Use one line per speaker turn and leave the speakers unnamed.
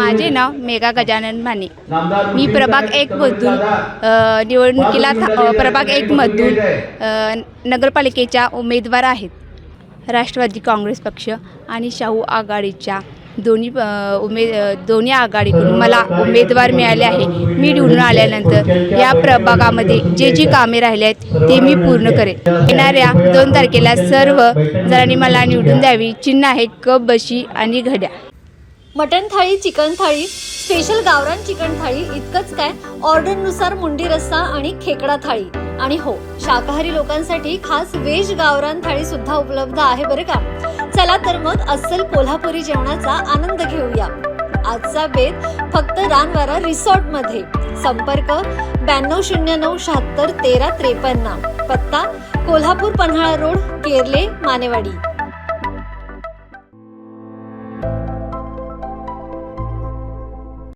माझे नाव मेघा गजानन माने. मी प्रभाग 1 मधून निवडणुकीला प्रभाग 1 मधून नगरपालिकेच्या उमेदवार आहेत. राष्ट्रवादी काँग्रेस पक्ष आणि शाहू आघाडीच्या दोन्ही आघाडीकडून मला उमेदवार मिळाले आहे. मी निवडून आल्यानंतर या प्रभागामध्ये जे कामे राहिले आहेत ते मी पूर्ण करेन. येणाऱ्या 2 तारखेला सर्व जणांनी मला निवडून द्यावी. चिन्ह आहे कप, बशी आणि घड्या.
मटण थाळी, चिकन थाळी, स्पेशल गावरान चिकन थाळी इतकंच काय, ऑर्डरनुसार मुंडी रस्सा आणि खेकडा थाळी. आणि हो, शाकाहारी लोकांसाठी खास व्हेज गावरान थाळी सुद्धा उपलब्ध आहे बरं का. चला तर मग अस्सल कोल्हापुरी जेवणाचा आनंद घेऊया. आजचा बेत फक्त रानवारा रिसॉर्ट मध्ये. संपर्क 9209761353. पत्ता कोल्हापूर पन्हाळा रोड, केरले, मानेवाडी.